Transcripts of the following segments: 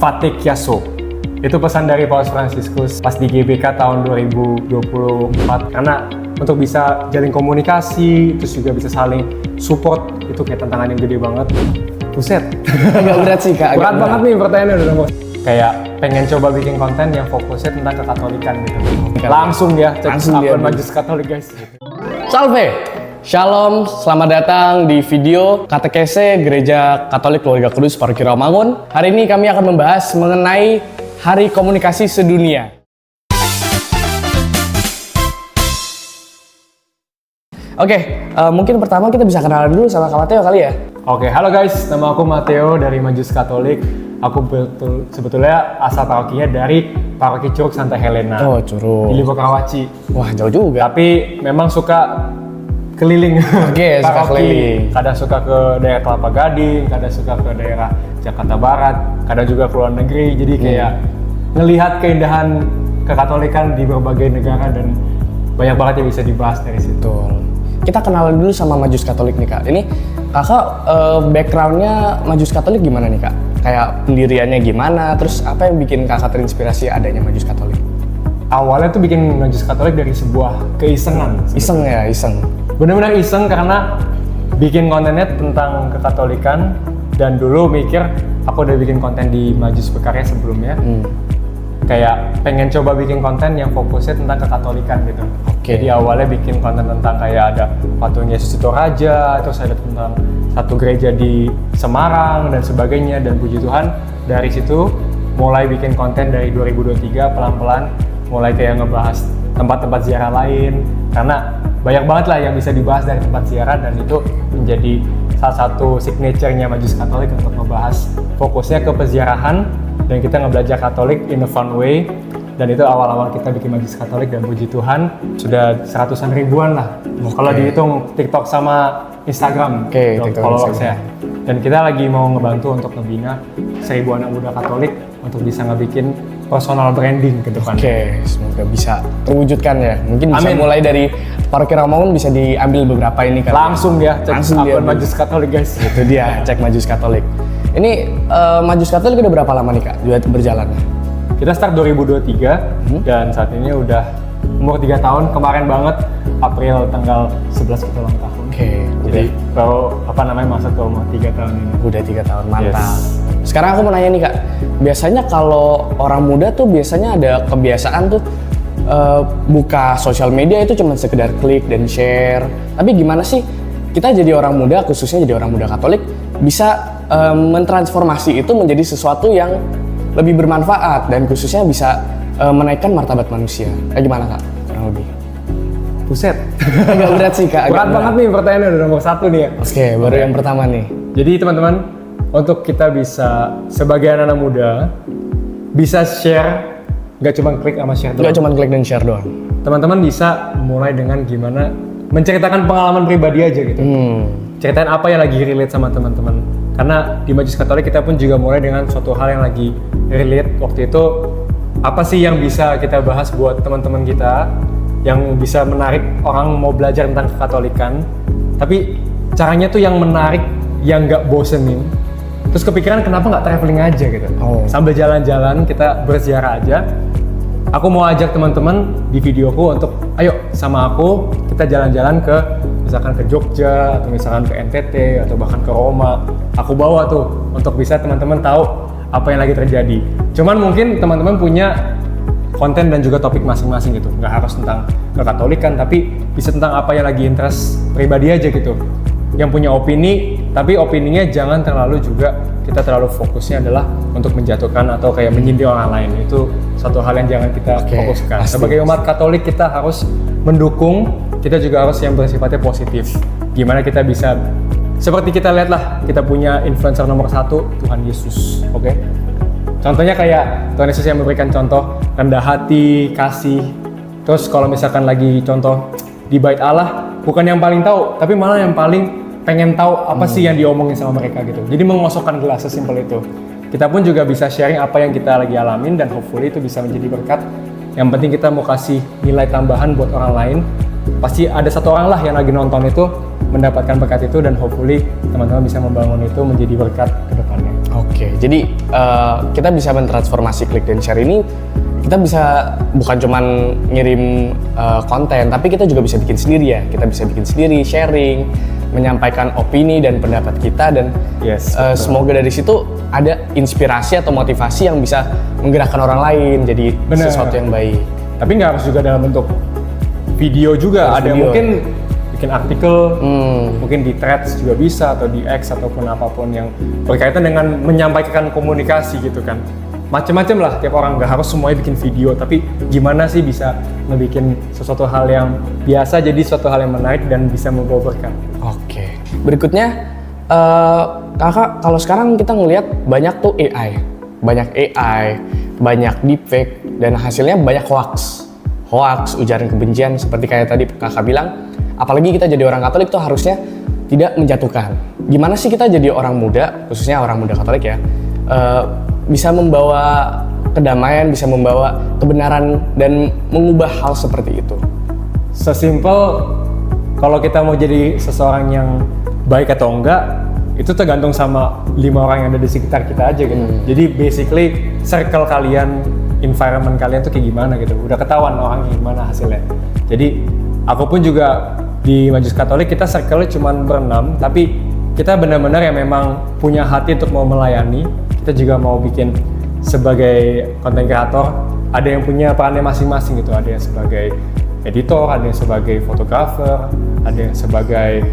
Fate Chiasso. Itu pesan dari Paus Fransiskus pas di GBK tahun 2024. Karena untuk bisa jalin komunikasi, terus juga bisa saling support, itu kayak tantangan yang gede banget. Buset. Agak berat sih Kak. Berat banget nih pertanyaannya udah nembus. Kayak pengen coba bikin konten yang fokusnya tentang kekatolikan gitu. Langsung ya, cek akun Majelis Katolik guys. Salve! Shalom, selamat datang di video Katekese Gereja Katolik Keluarga Kudus Paroki Rawamangun. Hari ini kami akan membahas mengenai Hari Komunikasi Sedunia. Oke, mungkin pertama kita bisa kenalan dulu sama Kak Mateo kali ya? Oke, halo guys, nama aku Mateo dari Majelis Katolik. Aku sebetulnya asal parokinya dari Paroki Curug Santa Helena. Oh, Curug. Di Libokarawaci. Wah, jauh juga. Tapi memang suka keliling. Oke, suka keliling. Kadang suka ke daerah Kelapa Gading, kadang suka ke daerah Jakarta Barat, kadang juga ke luar negeri. Jadi kayak ngelihat keindahan kekatolikan di berbagai negara dan banyak banget yang bisa dibahas dari situ. Kita kenalan dulu sama Majelis Katolik nih Kak. Ini Kakak backgroundnya Majelis Katolik gimana nih Kak? Kayak pendiriannya gimana? Terus apa yang bikin Kakak terinspirasi adanya Majelis Katolik? Awalnya tuh bikin Majelis Katolik dari sebuah keisengan. Iseng ya, iseng. Benar-benar iseng karena bikin kontennya tentang kekatolikan dan dulu mikir aku udah bikin konten di Majelis Berkarya sebelumnya. Kayak pengen coba bikin konten yang fokusnya tentang kekatolikan gitu. Jadi awalnya bikin konten tentang kayak ada patung Yesus itu Raja, terus ada tentang satu gereja di Semarang dan sebagainya, dan puji Tuhan dari situ mulai bikin konten dari 2023 pelan-pelan mulai kayak ngebahas tempat-tempat ziarah lain, karena banyak banget lah yang bisa dibahas dari tempat ziarah, dan itu menjadi salah satu signature-nya Majelis Katolik untuk ngebahas fokusnya ke peziarahan, dan kita ngebelajar Katolik in a fun way. Dan itu awal-awal kita bikin Majelis Katolik, dan puji Tuhan sudah seratusan ribuan lah. Kalau dihitung TikTok sama Instagram, followersnya. Dan kita lagi mau ngebantu untuk ngebina 1000 anak muda Katolik untuk bisa ngebikin personal branding ke depannya. Semoga bisa terwujudkan ya. Mungkin bisa mulai dari Paroki Rawamangun bisa diambil beberapa ini kan. Langsung ya, cek akun Majelis Katolik guys. Itu dia, cek Majelis Katolik. Ini Majelis Katolik udah berapa lama nih Kak berjalan? Kita start 2023 dan saat ini udah umur 3 tahun. Kemarin banget April tanggal 11 kita ulang tahun. Jadi baru masuk ke umur 3 tahun ini. Udah 3 tahun, mantap. Sekarang aku mau nanya nih Kak, biasanya kalau orang muda tuh biasanya ada kebiasaan tuh buka sosial media itu cuma sekedar klik dan share. Tapi gimana sih kita jadi orang muda, khususnya jadi orang muda Katolik, bisa mentransformasi itu menjadi sesuatu yang lebih bermanfaat dan khususnya bisa menaikkan martabat manusia. Gimana Kak? Kurang lebih. Buset. Agak berat sih Kak. Berat banget nih pertanyaannya, udah nomor 1 nih ya. Oke, baru yang pertama nih. Jadi teman-teman, untuk kita bisa sebagai anak muda bisa share, nggak cuma klik sama share doang. Nggak cuma klik dan share doang. Teman-teman bisa mulai dengan gimana menceritakan pengalaman pribadi aja gitu. Ceritain apa yang lagi relate sama teman-teman. Karena di Majelis Katolik kita pun juga mulai dengan suatu hal yang lagi relate. Waktu itu apa sih yang bisa kita bahas buat teman-teman kita yang bisa menarik orang mau belajar tentang kekatolikan, tapi caranya tuh yang menarik, yang nggak bosenin. Terus kepikiran kenapa nggak traveling aja gitu. Sambil jalan-jalan kita berziarah aja. Aku mau ajak teman-teman di videoku untuk ayo sama aku kita jalan-jalan ke misalkan ke Jogja atau misalkan ke NTT atau bahkan ke Roma. Aku bawa tuh untuk bisa teman-teman tahu apa yang lagi terjadi. Cuman mungkin teman-teman punya konten dan juga topik masing-masing gitu. Nggak harus tentang kekatolikan, tapi bisa tentang apa yang lagi interest pribadi aja gitu. Yang punya opini, tapi opininya jangan terlalu juga kita terlalu fokusnya adalah untuk menjatuhkan atau kayak menyindir orang lain. Itu satu hal yang jangan kita fokuskan. Sebagai umat Katolik kita harus mendukung, kita juga harus yang bersifatnya positif. Gimana kita bisa, seperti kita lihat lah, kita punya influencer nomor 1, Tuhan Yesus. Contohnya kayak Tuhan Yesus yang memberikan contoh rendah hati, kasih. Terus kalau misalkan lagi contoh di bait Allah, bukan yang paling tahu, tapi malah yang paling pengen tahu apa sih yang diomongin sama mereka gitu. Jadi mengosokkan gelas, sesimpel itu. Kita pun juga bisa sharing apa yang kita lagi alamin dan hopefully itu bisa menjadi berkat. Yang penting kita mau kasih nilai tambahan buat orang lain. Pasti ada satu orang lah yang lagi nonton itu mendapatkan berkat itu, dan hopefully teman-teman bisa membangun itu menjadi berkat ke depannya. Jadi kita bisa mentransformasi klik dan share ini, kita bisa bukan cuman ngirim konten, tapi kita juga bisa bikin sendiri ya. Kita bisa bikin sendiri, sharing, menyampaikan opini dan pendapat kita, dan semoga dari situ ada inspirasi atau motivasi yang bisa menggerakkan orang lain jadi sesuatu yang baik. Tapi nggak harus juga dalam bentuk video juga, ada video. Mungkin bikin artikel, mungkin di Threads juga bisa, atau di X ataupun apapun yang berkaitan dengan menyampaikan komunikasi gitu kan. Macam-macam lah, tiap orang, nggak harus semuanya bikin video, tapi gimana sih bisa ngebikin sesuatu hal yang biasa jadi suatu hal yang menarik dan bisa membawa berkah. Oke. Berikutnya, kakak, kalau sekarang kita ngelihat banyak tuh AI, banyak deepfake, dan hasilnya banyak hoax, ujaran kebencian seperti kayak tadi kakak bilang. Apalagi kita jadi orang Katolik tuh harusnya tidak menjatuhkan. Gimana sih kita jadi orang muda, khususnya orang muda Katolik ya, bisa membawa kedamaian, bisa membawa kebenaran dan mengubah hal seperti itu? Sesimpel, kalau kita mau jadi seseorang yang baik atau enggak, itu tergantung sama 5 orang yang ada di sekitar kita aja gitu. Jadi basically circle kalian, environment kalian tuh kayak gimana gitu. Udah ketahuan orangnya gimana hasilnya. Jadi aku pun juga di Majelis Katolik kita circle cuma ber-6, tapi kita benar-benar yang memang punya hati untuk mau melayani. Kita juga mau bikin sebagai content creator, ada yang punya perannya masing-masing gitu. Ada yang sebagai editor, ada yang sebagai fotografer, ada yang sebagai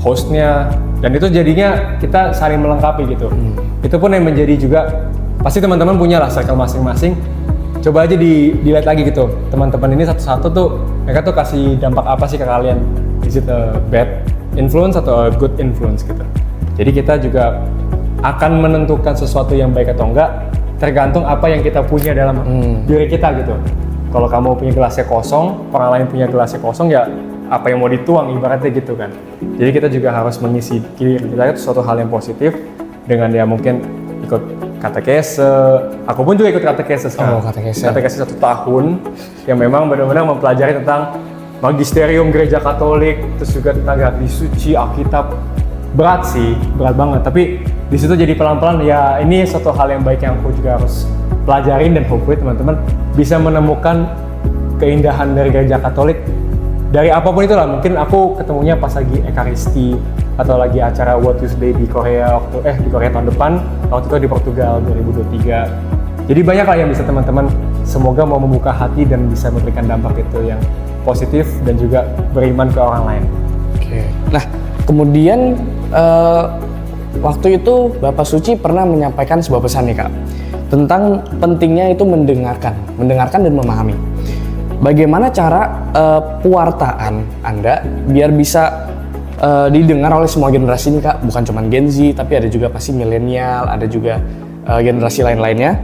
hostnya, dan itu jadinya kita saling melengkapi gitu. Itu pun yang menjadi juga, pasti teman-teman punya lah circle masing-masing. Coba aja dilihat lagi gitu, teman-teman ini satu-satu tuh mereka tuh kasih dampak apa sih ke kalian? Is it a bad influence atau a good influence gitu? Jadi kita juga akan menentukan sesuatu yang baik atau enggak tergantung apa yang kita punya dalam diri kita gitu. Kalau kamu punya gelasnya kosong, orang lain punya gelasnya kosong, ya apa yang mau dituang ibaratnya gitu kan. Jadi kita juga harus mengisi diri kita itu suatu hal yang positif dengan ya mungkin ikut katekese. Aku pun juga ikut katekese sekarang. Katekese 1 tahun yang memang benar-benar mempelajari tentang magisterium gereja Katolik, terus juga tentang hadis suci, Alkitab. Berat sih, berat banget. Tapi di situ jadi pelan-pelan ya, ini suatu hal yang baik yang aku juga harus pelajarin, dan hopefully teman-teman bisa menemukan keindahan dari gereja Katolik dari apapun itulah. Mungkin aku ketemunya pas lagi Ekaristi atau lagi acara World Youth Day di Korea di Korea tahun depan, waktu itu di Portugal 2023. Jadi banyak lah yang bisa teman-teman semoga mau membuka hati dan bisa memberikan dampak itu yang positif dan juga beriman ke orang lain. Oke. Nah, kemudian waktu itu Bapak Suci pernah menyampaikan sebuah pesan nih Kak, tentang pentingnya itu mendengarkan dan memahami. Bagaimana cara pewartaan Anda biar bisa didengar oleh semua generasi ini Kak, bukan cuma Gen Z, tapi ada juga pasti milenial, ada juga generasi lain-lainnya.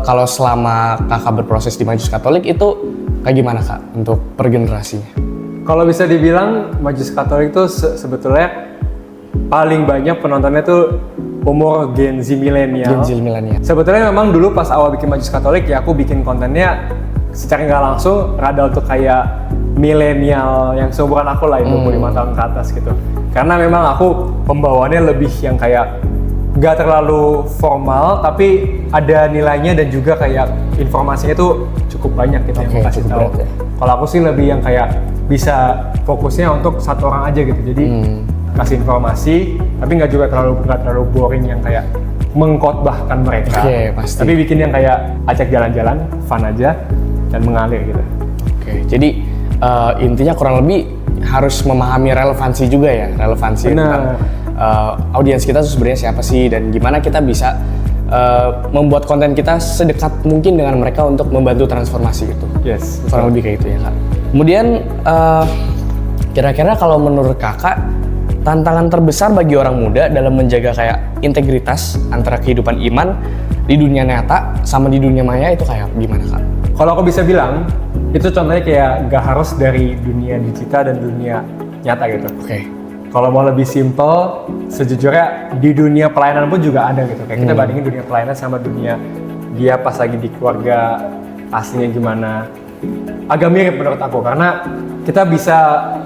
Kalau selama kakak berproses di Majelis Katolik itu kayak gimana Kak untuk per generasinya? Kalau bisa dibilang Majelis Katolik itu sebetulnya paling banyak penontonnya tuh umur Gen Z milenial. Sebetulnya memang dulu pas awal bikin Majelis Katolik ya aku bikin kontennya secara nggak langsung rada untuk kayak milenial yang seumuran aku lah, 25 tahun ke atas gitu. Karena memang aku pembawaannya lebih yang kayak nggak terlalu formal, tapi ada nilainya dan juga kayak informasinya tuh cukup banyak gitu yang kasih tahu. Ya. Kalau aku sih lebih yang kayak bisa fokusnya untuk satu orang aja gitu. Jadi kasih informasi, tapi nggak terlalu boring yang kayak mengkhotbahkan mereka. Tapi bikin yang kayak ajak jalan-jalan, fun aja dan mengalir gitu. Jadi intinya kurang lebih harus memahami relevansi juga ya, tentang audiens kita tuh sebenarnya siapa sih, dan gimana kita bisa membuat konten kita sedekat mungkin dengan mereka untuk membantu transformasi itu. Kurang lebih kayak itu ya Kak. Kemudian kira-kira kalau menurut kakak tantangan terbesar bagi orang muda dalam menjaga kayak integritas antara kehidupan iman di dunia nyata sama di dunia maya itu kayak gimana Kak? Kalau aku bisa bilang, itu contohnya kayak gak harus dari dunia digital dan dunia nyata gitu. Kalau mau lebih simple, sejujurnya di dunia pelayanan pun juga ada gitu. Kayak kita bandingin dunia pelayanan sama dunia dia pas lagi di keluarga aslinya gimana. Agak mirip menurut aku, karena kita bisa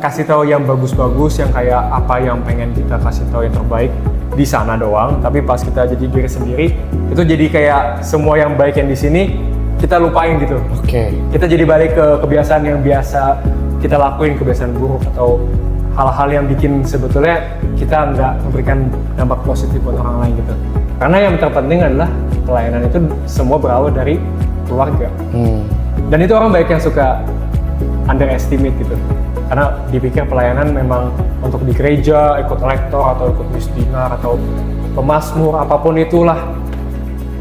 kasih tahu yang bagus-bagus, yang kayak apa yang pengen kita kasih tahu yang terbaik. di sana doang, tapi pas kita jadi diri sendiri itu jadi kayak semua yang baik yang di sini kita lupain gitu. Kita jadi balik ke kebiasaan yang biasa kita lakuin, kebiasaan buruk atau hal-hal yang bikin sebetulnya kita nggak memberikan dampak positif buat orang lain gitu. Karena yang terpenting adalah pelayanan itu semua berawal dari keluarga. Dan itu orang baik yang suka underestimate gitu. Karena dipikir pelayanan memang untuk di gereja, ikut lektor atau ikut misdinar atau pemazmur, apapun itulah.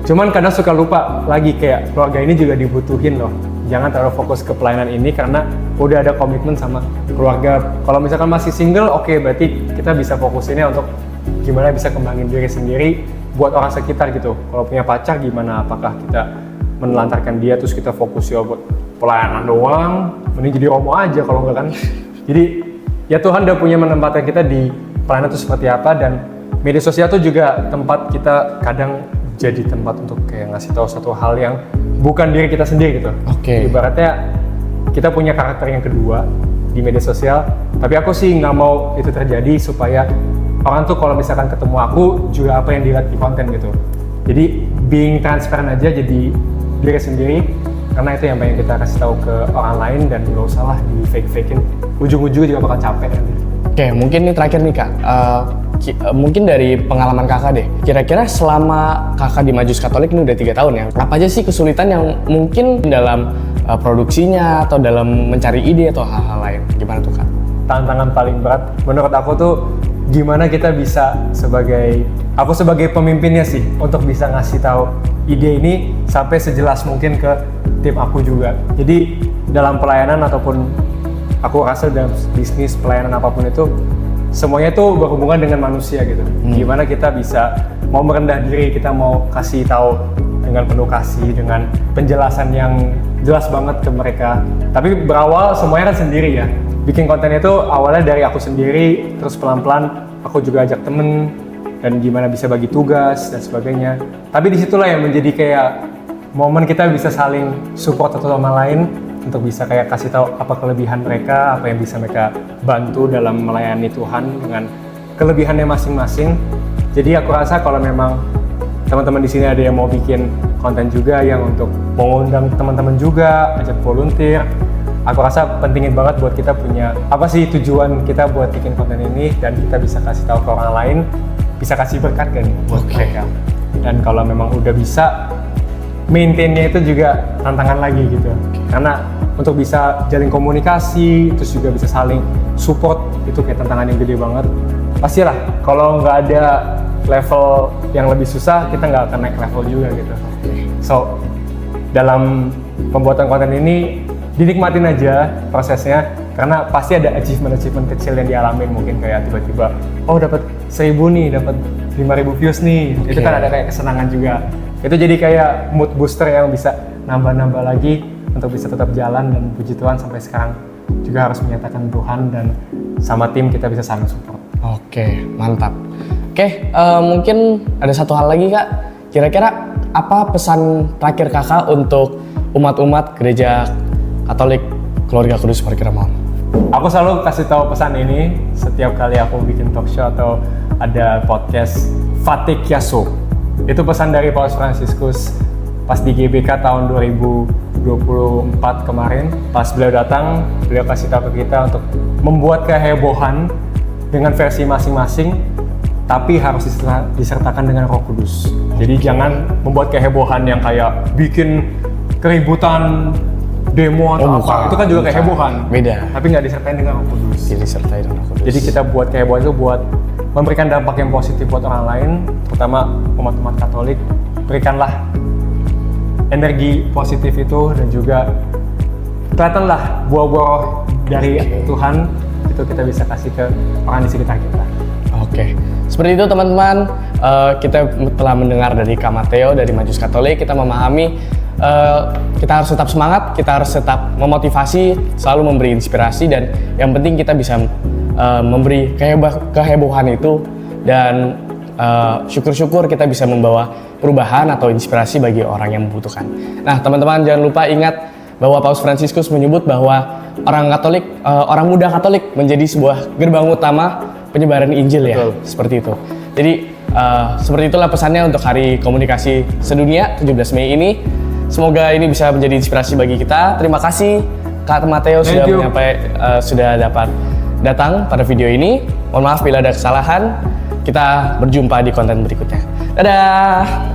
Cuman kadang suka lupa lagi kayak keluarga ini juga dibutuhin loh. Jangan terlalu fokus ke pelayanan ini karena udah ada komitmen sama keluarga. Kalau misalkan masih single, oke, berarti kita bisa fokusinnya untuk gimana bisa kembangin diri sendiri buat orang sekitar gitu. Kalau punya pacar gimana, apakah kita menelantarkan dia terus kita fokus ya buat pelayanan doang, mending jadi romo aja kalau enggak kan. Jadi ya Tuhan udah punya menempatkan kita di pelayanan itu seperti apa, dan media sosial itu juga tempat kita kadang jadi tempat untuk kayak ngasih tahu satu hal yang bukan diri kita sendiri gitu. Ibaratnya kita punya karakter yang kedua di media sosial, tapi aku sih nggak mau itu terjadi supaya orang tuh kalau misalkan ketemu aku juga apa yang dilihat di konten gitu. Jadi being transparent aja, jadi diri sendiri, karena itu yang pengen kita kasih tahu ke orang lain dan nggak usah lah di fake-fakein, ujung-ujungnya juga bakal capek nanti. Mungkin ini terakhir nih Kak, mungkin dari pengalaman Kakak deh, kira-kira selama Kakak di Majus Katolik ini udah 3 tahun ya, apa aja sih kesulitan yang mungkin dalam produksinya atau dalam mencari ide atau hal-hal lain, gimana tuh Kak? Tantangan paling berat menurut aku tuh gimana kita bisa aku sebagai pemimpinnya sih untuk bisa ngasih tahu ide ini sampai sejelas mungkin ke tim aku juga. Jadi dalam pelayanan ataupun aku rasa dalam bisnis pelayanan apapun itu semuanya tuh berhubungan dengan manusia gitu. Gimana kita bisa mau merendah diri, kita mau kasih tahu dengan penuh kasih, dengan penjelasan yang jelas banget ke mereka. Tapi berawal semuanya kan sendiri ya. Bikin konten itu awalnya dari aku sendiri, terus pelan-pelan aku juga ajak temen, dan gimana bisa bagi tugas dan sebagainya. Tapi disitulah yang menjadi kayak momen kita bisa saling support satu sama lain untuk bisa kayak kasih tahu apa kelebihan mereka, apa yang bisa mereka bantu dalam melayani Tuhan dengan kelebihannya masing-masing. Jadi aku rasa kalau memang teman-teman di sini ada yang mau bikin konten juga yang untuk mengundang teman-teman juga, ajak volunteer, aku rasa pentingin banget buat kita punya apa sih tujuan kita buat bikin konten ini, dan kita bisa kasih tahu ke orang lain, bisa kasih berkat kan buat mereka. Dan kalau memang udah bisa, maintain-nya itu juga tantangan lagi gitu. Karena untuk bisa jalin komunikasi, terus juga bisa saling support, itu kayak tantangan yang gede banget. Pastilah, kalau nggak ada level yang lebih susah, kita nggak akan naik level juga gitu. So, dalam pembuatan konten ini, dinikmatin aja prosesnya, karena pasti ada achievement kecil yang dialamin, mungkin kayak tiba-tiba oh dapat 1000 nih, dapat 5000 views nih. Itu kan ada kayak kesenangan juga. Itu jadi kayak mood booster yang bisa nambah-nambah lagi untuk bisa tetap jalan, dan puji Tuhan sampai sekarang juga harus menyatakan Tuhan, dan sama tim kita bisa saling support. Mantap. Mungkin ada satu hal lagi Kak, kira-kira apa pesan terakhir Kakak untuk umat-umat gereja Katolik Keluarga Kudus Parkiraman? Aku selalu kasih tahu pesan ini setiap kali aku bikin talk show atau ada podcast, Fate Kiasso. Itu pesan dari Paus Fransiskus pas di GBK tahun 2024 kemarin. Pas beliau datang, beliau kasih tahu ke kita untuk membuat kehebohan dengan versi masing-masing, tapi harus disertakan dengan Roh Kudus. Jadi jangan membuat kehebohan yang kayak bikin keributan, demo atau apa, itu kan juga kehebohan. Beda. Tapi nggak disertai dengan Roh Kudus. Disertai dengan Roh Kudus. Jadi kita buat kehebohan itu buat memberikan dampak yang positif buat orang lain, terutama umat-umat Katolik. Berikanlah energi positif itu, dan juga kelihatanlah buah-buah dari Tuhan, itu kita bisa kasih ke orang di sekitar kita. Seperti itu teman-teman, kita telah mendengar dari Kak Mateo dari Majus Katolik. Kita memahami kita harus tetap semangat, kita harus tetap memotivasi, selalu memberi inspirasi, dan yang penting kita bisa memberi kehebohan itu, dan syukur-syukur kita bisa membawa perubahan atau inspirasi bagi orang yang membutuhkan. Nah teman-teman, jangan lupa ingat bahwa Paus Fransiskus menyebut bahwa orang Katolik, orang muda Katolik menjadi sebuah gerbang utama penyebaran Injil ya. Seperti itu. Jadi Seperti itulah pesannya untuk Hari Komunikasi Sedunia 17 Mei ini. Semoga ini bisa menjadi inspirasi bagi kita. Terima kasih Kak Mateo sudah dapat datang pada video ini. Mohon maaf bila ada kesalahan. Kita berjumpa di konten berikutnya. Dadah!